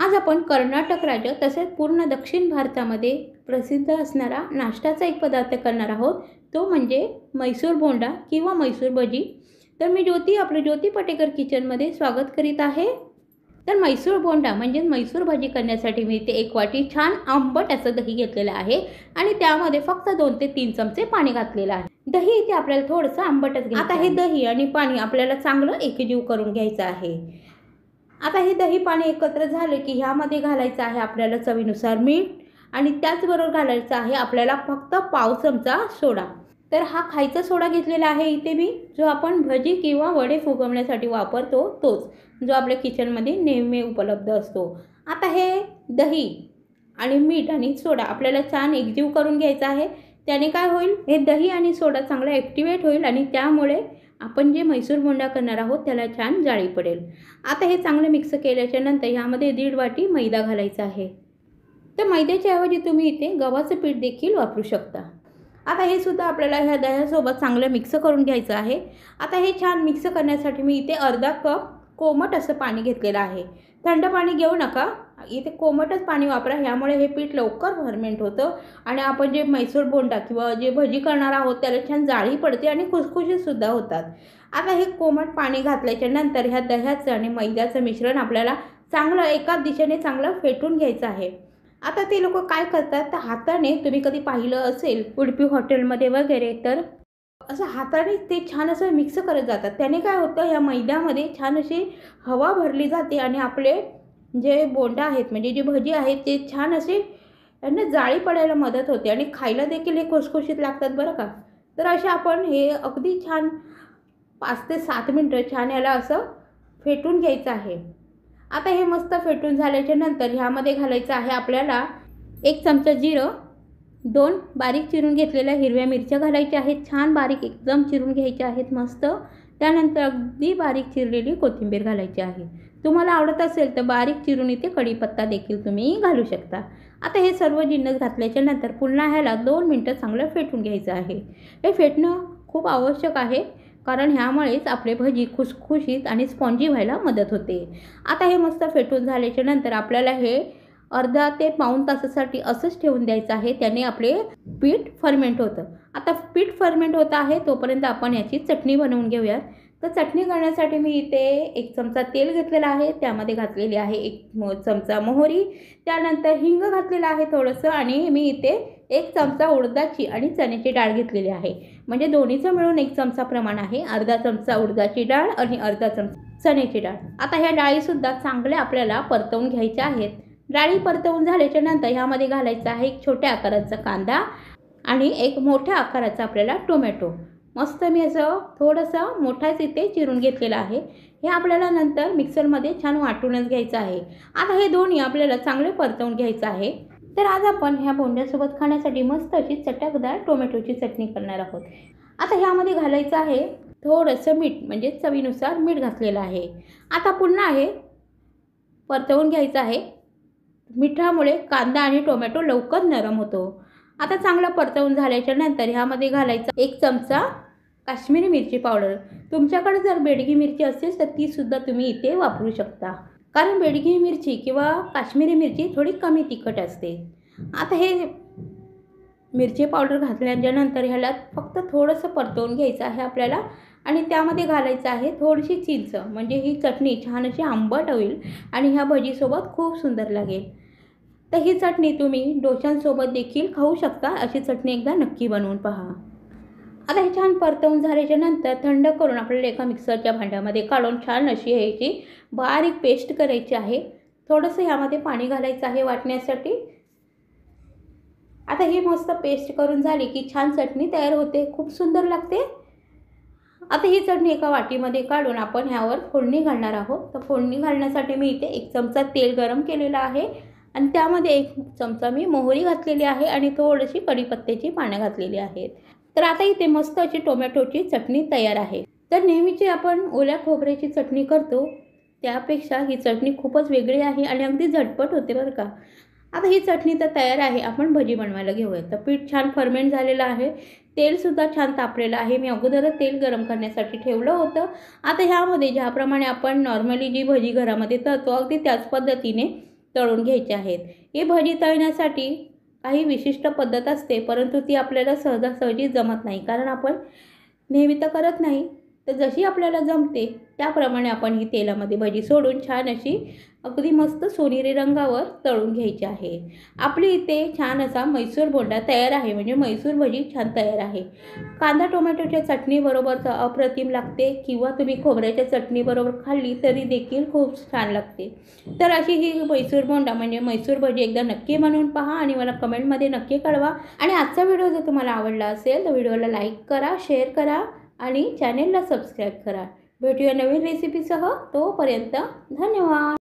आज आपण कर्नाटक राज्य तसेच पूर्ण दक्षिण भारतामध्ये प्रसिद्ध असणारा नाश्त्याचा एक पदार्थ करणार आहोत, तो म्हणजे मैसूर बोंडा किंवा मैसूर भजी। तर मी ज्योती, आपले ज्योती पटेकर किचनमध्ये स्वागत करीत आहे। तर मैसूर बोंडा म्हणजे मैसूर भाजी करण्यासाठी मी इथे 1 वाटी छान आंबट असं दही घेतलेलं आहे आणि त्यामध्ये फक्त 2 ते 3 चमचे पाणी घातलेलं आहे। दही इथे आपल्याला थोडंसं आंबटच घ्यायचं। आता हे दही आणि पाणी आपल्याला चांगलं एकजीव करून घ्यायचं आहे। आता हे दही पाणी एकत्र झाले की ह्यामध्ये घालायचं आहे आपल्याला चवीनुसार मीठ आणि त्याचबरोबर घालायचं आहे आपल्याला फक्त पाव चमचा सोडा। तर हा खायचा सोडा घेतलेला आहे इथे मी, जो आपण भजी किंवा वडे फुगवण्यासाठी वापरतो तोच, जो आपल्या किचनमध्ये नेहमी उपलब्ध असतो। आता हे दही आणि मीठ आणि सोडा आपल्याला छान एकजीव करून घ्यायचा आहे। त्याने काय होईल, हे दही आणि सोडा चांगला ॲक्टिवेट होईल आणि त्यामुळे आपण जे मैसूर बोंडा करणार आहोत त्याला छान जाळी पडेल। आता हे चांगले मिक्स केल्याच्या नंतर ह्यामध्ये 1.5 वाटी मैदा घालायचा आहे। तर मैद्याच्या ऐवजी तुम्ही इथे गव्हाचं पीठ देखील वापरू शकता। आता हे सुद्धा आपल्याला ह्या दह्यासोबत चांगलं मिक्स करून घ्यायचं आहे। आता हे छान मिक्स करण्यासाठी मी इथे अर्धा कप कोमट असं पाणी घेतलेलं आहे। थंड पाणी घेऊ नका, इथे कोमटच पाणी वापरा, ह्यामुळे हे पीठ लवकर फर्मेंट होतं आणि आपण जे मैसूर बोंडा किंवा जे भजी करणार आहोत त्याला छान जाळी पडते आणि खुसखुशीत सुद्धा होतात। आता हे कोमट पाणी घातल्याच्या नंतर ह्या दह्याचं आणि मैद्याचं मिश्रण आपल्याला चांगलं एकाच दिशेने चांगलं फेटून घ्यायचं आहे। आता ते लोक काय करतात, तर हाताने, तुम्ही कधी पाहिलं असेल उडपी हॉटेलमध्ये वगैरे, तर असं हाताने ते छान असं मिक्स करत जातात। त्याने काय होतं, या मैद्यामध्ये छान अशी हवा भरली जाते आणि आपले जे बोंडा आहेत म्हणजे जे भजी आहेत ते छान असे त्यांना जाळी पडायला मदत होते आणि खायला देखील हे खुसखुशीत लागतात बरं का। तर अशा आपण हे अगदी छान 5 ते 7 मिनटं छान याला असं फेटून घ्यायचं आहे। आता हे मस्त फेटून झाल्याच्या नंतर ह्यामध्ये घालायचं आहे आपल्याला 1 चमचा जिरं, 2 बारीक चिरून घेतलेल्या हिरव्या मिरच्या घालायच्या आहेत, छान बारीक एकदम चिरून घ्यायच्या आहेत मस्त। त्यानंतर अगदी बारीक चिरलेली कोथिंबीर घालायची आहे। तुम्हाला आवडत असेल तर बारीक चिरून इथे कढीपत्ता देखील तुम्ही घालू शकता। आता हे सर्व जिन्नस घातल्याच्या नंतर पुन्हा ह्याला 2 मिनटं चांगलं फेटून घ्यायचं आहे। हे फेटणं खूप आवश्यक आहे, कारण ह्यामुळेच आपले भजी खुसखुशीत आणि स्पॉन्जी व्हायला मदत होते। आता हे मस्त फेटून झाल्याच्या नंतर आपल्याला हे अर्धा ते पाऊण तासासाठी असंच ठेवून द्यायचं आहे, त्याने आपले पीठ फर्मेंट होतं। आता पीठ फर्मेंट होत आहे तोपर्यंत आपण याची चटणी बनवून घेऊयात। तर चटणी करण्यासाठी मी इथे 1 चमचा तेल घेतलेला आहे, त्यामध्ये घातलेली आहे 1 चमचा मोहरी, त्यानंतर हिंग घातलेलं आहे थोडंसं आणि मी इथे 1 चमचा उडदाची आणि चण्याची डाळ घेतलेली आहे, म्हणजे दोन्हीचं मिळून 1 चमचा प्रमाण आहे। अर्धा चमचा उडदाची डाळ आणि अर्धा चमचा चण्याची डाळ। आता ह्या डाळीसुद्धा चांगल्या आपल्याला परतवून घ्यायच्या आहेत। डाळी परतवून झाल्याच्या नंतर ह्यामध्ये घालायचा आहे 1 छोट्या आकाराचा कांदा आणि 1 मोठ्या आकाराचा आपल्याला टोमॅटो। मस्त मी असं थोडंसं मोठाच इथे चिरून घेतलेलं आहे। हे आपल्याला नंतर मिक्सरमध्ये छान वाटूनच घ्यायचं आहे। आता हे दोन्ही आपल्याला चांगले परतवून घ्यायचं आहे। तर आज आपण ह्या बोंड्यासोबत खाण्यासाठी मस्त अशी चटकदार टोमॅटोची चटणी करणार आहोत। आता ह्यामध्ये घालायचं आहे थोडंसं मीठ, म्हणजे चवीनुसार मीठ घातलेलं आहे। आता पुन्हा हे परतवून घ्यायचं आहे। मिठामुळे कांदा आणि टोमॅटो लवकर नरम होतो। आता चांगलं परतवून झाल्याच्या नंतर ह्यामध्ये घालायचा 1 चमचा काश्मीरी मिरची पावडर। तुमच्याकडे जर बेडगी मिरची असेल तर ती सुद्धा तुम्ही इथे वापरू शकता, कारण बेडगी मिरची किंवा काश्मीरी मिरची थोडी कमी तिखट असते। आता हे मिरची पावडर घातल्याच्या नंतर ह्याला फक्त थोडंसं परतवून घ्यायचं आहे आपल्याला आणि त्यामध्ये घालायचं आहे थोडीशी चिंच, म्हणजे ही चटणी छान अशी आंबट होईल आणि ह्या भजीसोबत खूप सुंदर लागेल। तर ही चटणी तुम्ही डोशांसोबत देखील खाऊ शकता, अशी चटणी एकदा नक्की बनवून पहा। आता हे छान परतवून झाल्याच्या नंतर थंड करून आपल्याला एका मिक्सरच्या भांड्यामध्ये काढून छान अशी ह्याची बारीक पेस्ट करायची आहे। थोडंसं ह्यामध्ये पाणी घालायचं आहे वाटण्यासाठी। आता ही मस्त पेस्ट करून झाली की छान चटणी तयार होते, खूप सुंदर लागते। आता ही चटणी एका वाटीमध्ये काढून आपण ह्यावर फोडणी घालणार आहोत। तर फोडणी घालण्यासाठी मी इथे 1 चमचा तेल गरम केलेलं आहे आणि त्यामध्ये 1 चमचा मी मोहरी घातलेली आहे आणि थोडीशी कढीपत्त्याची पानं घातलेली आहेत। तर आता इथे मस्त अशी टोमॅटोची चटणी तयार आहे। तर नेहमीची आपण ओल्या खोबऱ्याची चटणी करतो त्यापेक्षा ही चटणी खूपच वेगळी आहे आणि अगदी झटपट होते बरं का। आता ही चटणी तर तयार आहे, आपण भजी बनवायला घेऊया। तर पीठ छान फर्मेंट झालेलं आहे, तेलसुद्धा छान तापलेलं आहे। मी अगोदरच तेल गरम करण्यासाठी ठेवलं होतं। आता ह्यामध्ये ज्याप्रमाणे आपण नॉर्मली जी भजी घरामध्ये तळतो अगदी त्याच पद्धतीने तळून घ्यायचे आहेत. ही भजी तळण्यासाठी काही विशिष्ट पद्धत असते, परंतु ती आपल्याला सहजासहजी जमत नाही, कारण आपण नेहमी तर करत नाही. तर जशी आपल्याला जमते त्याप्रमाणे आपण ही तेलामध्ये भजी सोडून छान अशी अगदी मस्त सोनेरी रंगावर तळून घ्यायची आहे. आपली इथे छान असा म्हैसूर बोंडा तयार आहे, म्हणजे म्हैसूर भजी छान तयार आहे. कांदा टोमॅटोच्या चटणीबरोबर तर अप्रतिम लागते, किंवा तुम्ही खोबऱ्याच्या चटणीबरोबर खाल्ली तरी देखील खूप छान लागते. तर अशी ही म्हैसूर बोंडा म्हणजे म्हैसूर भजी एकदा नक्की बनवून पहा आणि मला कमेंटमध्ये नक्की कळवा. आणि आजचा व्हिडिओ जर तुम्हाला आवडला असेल तर व्हिडिओला लाईक करा, शेअर करा आणि चॅनेलला सबस्क्राईब करा. भेटूया नवीन रेसिपीसह. तोपर्यंत धन्यवाद.